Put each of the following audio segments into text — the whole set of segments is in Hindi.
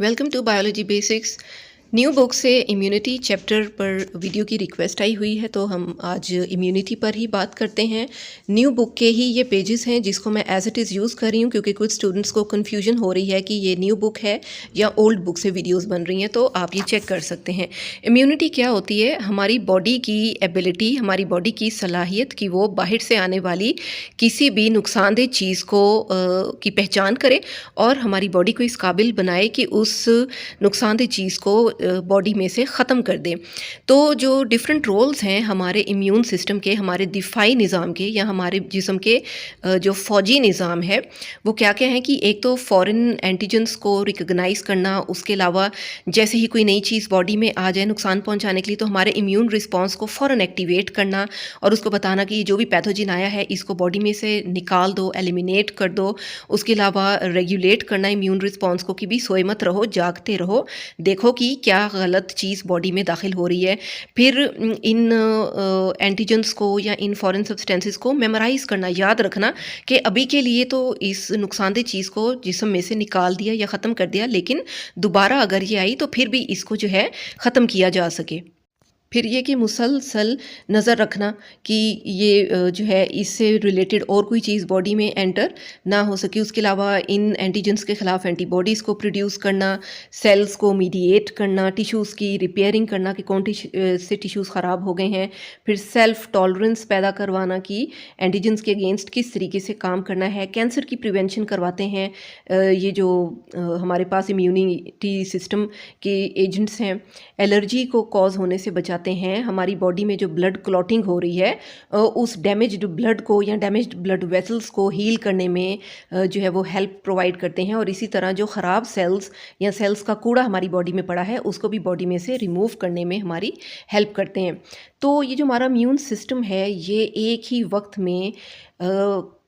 Welcome to biology basics. New book से इम्यूनिटी चैप्टर पर वीडियो की रिक्वेस्ट आई हुई है, तो हम आज इम्यूनिटी पर ही बात करते हैं। न्यू बुक के ही ये पेजेस हैं जिसको मैं एज इट इज़ यूज़ कर रही हूँ, क्योंकि कुछ स्टूडेंट्स को कन्फ्यूजन हो रही है कि ये न्यू बुक है या ओल्ड बुक से वीडियोस बन रही हैं, तो आप ये चेक कर सकते हैं। इम्यूनिटी क्या होती है? हमारी बॉडी की एबिलिटी, हमारी बॉडी की सलाहियत कि वो बाहर से आने वाली किसी भी नुकसानदेह चीज़ को की पहचान करे और हमारी बॉडी को इस काबिल बनाए कि उस नुकसानदेह चीज़ को बॉडी में से ख़त्म कर दे। तो जो डिफरेंट रोल्स हैं हमारे इम्यून सिस्टम के, हमारे दिफाई निज़ाम के या हमारे जिस्म के जो फ़ौजी निज़ाम है, वो क्या-क्या हैं कि एक तो फ़ॉरेन एंटीजेंस को रिकॉग्नाइज़ करना, उसके अलावा जैसे ही कोई नई चीज़ बॉडी में आ जाए नुकसान पहुँचाने के लिए, तो हमारे इम्यून रिस्पॉन्स को फ़ौरन एक्टिवेट करना और उसको बताना कि जो भी पैथोजन आया है इसको बॉडी में से निकाल दो, एलिमिनेट कर दो। उसके अलावा रेगुलेट करना इम्यून रिस्पॉन्स को कि भी सोए मत रहो, जागते रहो, देखो कि क्या गलत चीज़ बॉडी में दाखिल हो रही है। फिर इन एंटीजेंस को या इन फॉरेन सब्सटेंसेस को मेमोराइज़ करना, याद रखना कि अभी के लिए तो इस नुकसानदेह चीज़ को जिस्म में से निकाल दिया या ख़त्म कर दिया, लेकिन दोबारा अगर ये आई तो फिर भी इसको जो है ख़त्म किया जा सके। फिर ये कि मुसलसल नज़र रखना कि ये जो है इससे रिलेटेड और कोई चीज़ बॉडी में एंटर ना हो सके। उसके अलावा इन एंटीजेंस के ख़िलाफ़ एंटीबॉडीज़ को प्रोड्यूस करना, सेल्स को मीडिएट करना, टिश्यूज़ की रिपेयरिंग करना कि कौन से टिश्यूज़ ख़राब हो गए हैं। फिर सेल्फ़ टॉलरेंस पैदा करवाना कि एंटीजेंस के अगेंस्ट किस तरीके से काम करना है। कैंसर की प्रिवेंशन करवाते हैं ये जो हमारे पास इम्यूनिटी सिस्टम के एजेंट्स हैं। एलर्जी को कॉज होने से बचाते हैं। हमारी बॉडी में जो ब्लड क्लॉटिंग हो रही है उस डैमेज्ड ब्लड को या डैमेज्ड ब्लड वेसल्स को हील करने में जो है वो हेल्प प्रोवाइड करते हैं। और इसी तरह जो ख़राब सेल्स या सेल्स का कूड़ा हमारी बॉडी में पड़ा है उसको भी बॉडी में से रिमूव करने में हमारी हेल्प करते हैं। तो ये जो हमारा इम्यून सिस्टम है ये एक ही वक्त में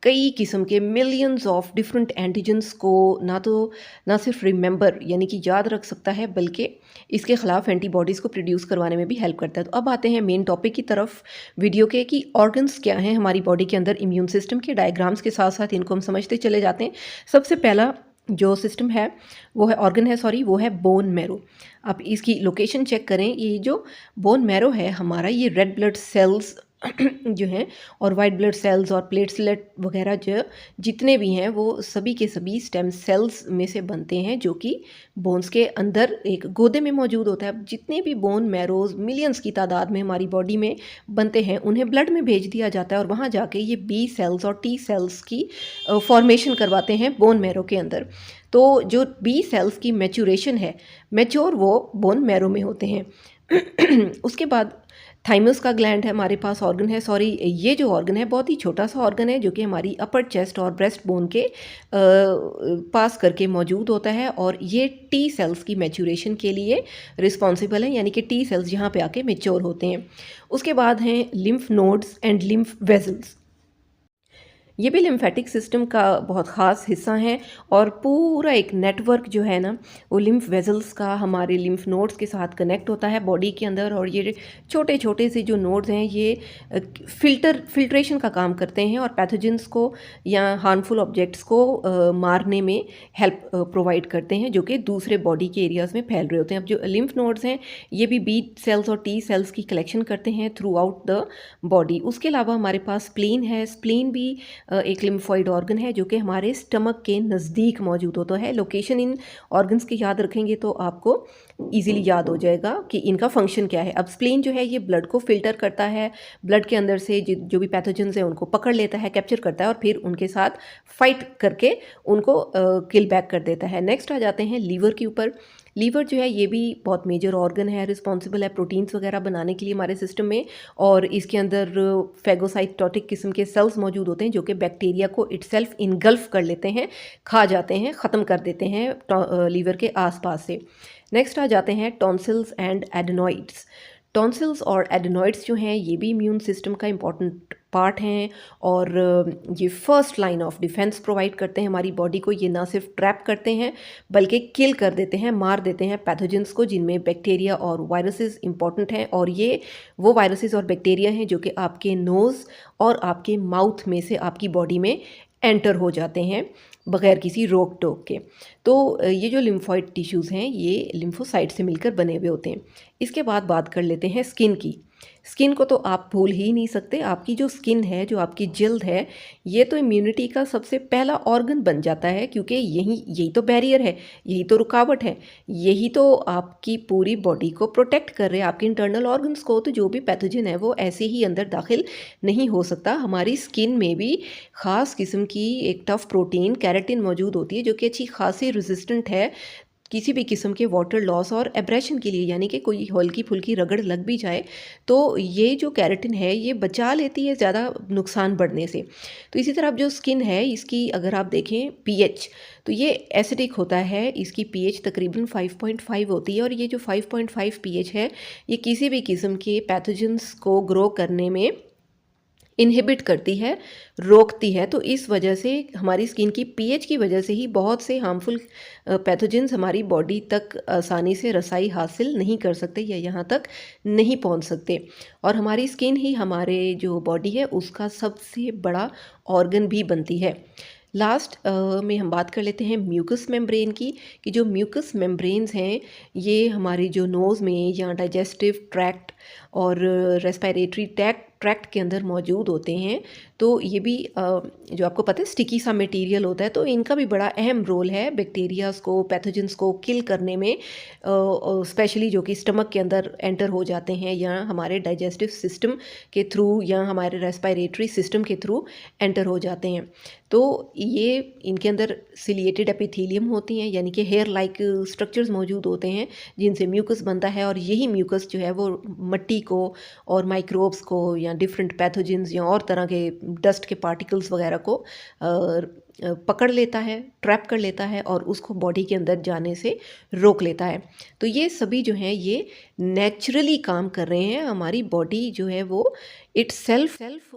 कई किस्म के मिलियंस ऑफ डिफरेंट एंटीजेंस को ना सिर्फ रिमेंबर यानी कि याद रख सकता है, बल्कि इसके ख़िलाफ़ एंटीबॉडीज़ को प्रोड्यूस करवाने में भी हेल्प करता है। तो अब आते हैं मेन टॉपिक की तरफ वीडियो के कि ऑर्गन्स क्या हैं हमारी बॉडी के अंदर इम्यून सिस्टम के। डायग्राम्स के साथ साथ इनको हम समझते चले जाते हैं। सबसे पहला जो सिस्टम है वो है ऑर्गन है सॉरी वो है बोन मैरो। आप इसकी लोकेशन चेक करें। ये जो बोन मैरो है हमारा, ये रेड ब्लड सेल्स जो हैं और वाइट ब्लड सेल्स और प्लेटलेट वगैरह जो जितने भी हैं वो सभी के सभी स्टेम सेल्स में से बनते हैं, जो कि बोन्स के अंदर एक गोदे में मौजूद होता है। जितने भी बोन मैरोज मिलियंस की तादाद में हमारी बॉडी में बनते हैं उन्हें ब्लड में भेज दिया जाता है और वहाँ जाके ये बी सेल्स और टी सेल्स की फॉर्मेशन करवाते हैं बोन मैरो के अंदर। तो जो बी सेल्स की मैच्योरेशन है, मैच्योर वो बोन मैरो में होते हैं। उसके बाद थाइमस का ग्लैंड है हमारे पास, ऑर्गन है सॉरी, ये जो ऑर्गन है बहुत ही छोटा सा ऑर्गन है जो कि हमारी अपर चेस्ट और ब्रेस्ट बोन के पास करके मौजूद होता है और ये टी सेल्स की मैच्योरेशन के लिए रिस्पॉन्सिबल है, यानी कि टी सेल्स यहाँ पे आके मैच्योर होते हैं। उसके बाद हैं lymph nodes and lymph vessels. ये भी लिम्फेटिक सिस्टम का बहुत ख़ास हिस्सा है और पूरा एक नेटवर्क जो है ना वो लिम्फ वेजल्स का हमारे लिम्फ नोड्स के साथ कनेक्ट होता है बॉडी के अंदर। और ये छोटे छोटे से जो नोड्स हैं ये फिल्ट्रेशन का काम करते हैं और पैथोजेंस को या हार्मफुल ऑब्जेक्ट्स को मारने में हेल्प प्रोवाइड करते हैं, जो कि दूसरे बॉडी के एरियाज़ में फैल रहे होते हैं। अब जो लिम्फ नोड्स हैं ये भी बी सेल्स और टी सेल्स की कलेक्शन करते हैं थ्रू आउट द बॉडी। उसके अलावा हमारे पास स्प्लीन है। स्प्लीन भी एक लिम्फॉइड ऑर्गन है जो कि हमारे स्टमक के नज़दीक मौजूद होता है। लोकेशन इन ऑर्गन्स की याद रखेंगे तो आपको इजीली याद हो जाएगा कि इनका फंक्शन क्या है। अब स्प्लीन जो है ये ब्लड को फिल्टर करता है, ब्लड के अंदर से जो भी पैथोजेंस हैं उनको पकड़ लेता है, कैप्चर करता है और फिर उनके साथ फाइट करके उनको किल बैक कर देता है। नेक्स्ट आ जाते हैं लीवर के ऊपर। लीवर जो है ये भी बहुत मेजर ऑर्गन है, रिस्पॉन्सिबल है प्रोटीन्स वगैरह बनाने के लिए हमारे सिस्टम में। और इसके अंदर फैगोसाइटोटिक किस्म के सेल्स मौजूद होते हैं जो कि बैक्टीरिया को इटसेल्फ इनगल्फ कर लेते हैं, खा जाते हैं, ख़त्म कर देते हैं लीवर के आसपास से। नेक्स्ट आ जाते हैं टॉन्सिल्स एंड एडेनॉइड्स। टॉन्सिल्स और एडेनॉइड्स जो हैं ये भी इम्यून सिस्टम का इम्पॉर्टेंट पार्ट हैं और ये first line of defence provide करते हैं हमारी बॉडी को। ये ना सिर्फ ट्रैप करते हैं बल्कि किल कर देते हैं, मार देते हैं पैथोजेंस को, जिनमें बैक्टीरिया और वायरसेस इंपॉर्टेंट हैं। और ये वो वायरसेस और बैक्टीरिया हैं जो कि आपके नोज़ और आपके माउथ में से आपकी बॉडी में एंटर हो जाते हैं बग़ैर किसी रोक टोक के। तो ये जो लिम्फोइड टिश्यूज़ हैं ये लिम्फोसाइट से मिलकर बने हुए होते हैं। इसके बाद बात कर लेते हैं स्किन की। स्किन को तो आप भूल ही नहीं सकते। आपकी जो स्किन है, जो आपकी जिल्द है, ये तो इम्यूनिटी का सबसे पहला ऑर्गन बन जाता है, क्योंकि यही तो बैरियर है, यही तो रुकावट है, यही तो आपकी पूरी बॉडी को प्रोटेक्ट कर रहे हैं, आपके इंटरनल ऑर्गन्स को। तो जो भी पैथोजन है वो ऐसे ही अंदर दाखिल नहीं हो सकता। हमारी स्किन में भी ख़ास किस्म की एक टफ़ प्रोटीन केराटिन मौजूद होती है, जो कि अच्छी खासी रेजिस्टेंट है किसी भी किस्म के वाटर लॉस और एब्रेशन के लिए। यानी कि कोई हल्की फुल्की रगड़ लग भी जाए तो ये जो केराटिन है ये बचा लेती है ज़्यादा नुकसान बढ़ने से। तो इसी तरह जो स्किन है इसकी अगर आप देखें पीएच, तो ये एसिडिक होता है। इसकी पीएच तकरीबन 5.5 होती है, और ये जो 5.5 पीएच है ये किसी भी किस्म के पैथोजेंस को ग्रो करने में इनहिबिट करती है, रोकती है। तो इस वजह से हमारी स्किन की पीएच की वजह से ही बहुत से हार्मफुल पैथोजेंस हमारी बॉडी तक आसानी से रसाई हासिल नहीं कर सकते या यहाँ तक नहीं पहुँच सकते। और हमारी स्किन ही हमारे जो बॉडी है उसका सबसे बड़ा ऑर्गन भी बनती है। लास्ट में हम बात कर लेते हैं म्यूकस मेम्ब्रेन की, कि जो म्यूकस मेम्ब्रेन्स हैं ये हमारी जो नोज़ में या डाइजेस्टिव ट्रैक्ट और रेस्पिरेटरी ट्रैक्ट के अंदर मौजूद होते हैं। तो ये भी जो आपको पता है स्टिकी सा मटेरियल होता है, तो इनका भी बड़ा अहम रोल है बैक्टीरियाज़ को, पैथोजेंस को किल करने में, स्पेशली जो कि स्टमक के अंदर एंटर हो जाते हैं या हमारे डाइजेस्टिव सिस्टम के थ्रू या हमारे रेस्पिरेटरी सिस्टम के थ्रू एंटर हो जाते हैं। तो ये इनके अंदर सिलिएटेड एपिथेलियम होती हैं, यानी कि हेयर लाइक स्ट्रक्चर्स मौजूद होते हैं जिनसे म्यूकस बनता है। और यही म्यूकस जो है वो मट्टी को और माइक्रोब्स को या डिफरेंट पैथोजेंस या और तरह के डस्ट के पार्टिकल्स वगैरह को पकड़ लेता है, ट्रैप कर लेता है और उसको बॉडी के अंदर जाने से रोक लेता है। तो ये सभी जो हैं ये नेचुरली काम कर रहे हैं। हमारी बॉडी जो है वो सेल्फ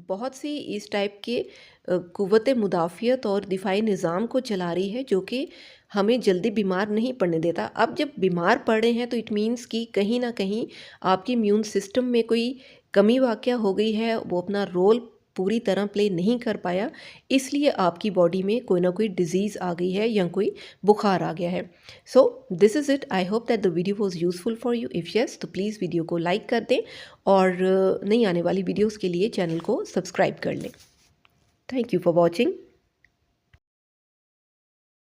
बहुत सी इस टाइप के कुव्वत मुदाफ़ियत और दिफ़ाई निज़ाम को चला रही है, जो कि हमें जल्दी बीमार नहीं पड़ने देता। अब जब बीमार पड़ रहे हैं तो इट मीन्स कि कहीं ना कहीं आपके इम्यून सिस्टम में कोई कमी वाक़या हो गई है, वो अपना रोल पूरी तरह प्ले नहीं कर पाया, इसलिए आपकी बॉडी में कोई ना कोई डिज़ीज़ आ गई है या कोई बुखार आ गया है। So this is it. I hope that the video was useful for you. If yes तो प्लीज़ वीडियो को लाइक कर दें और नई आने वाली वीडियोज़ के लिए चैनल को सब्सक्राइब कर लें। Thank you for watching.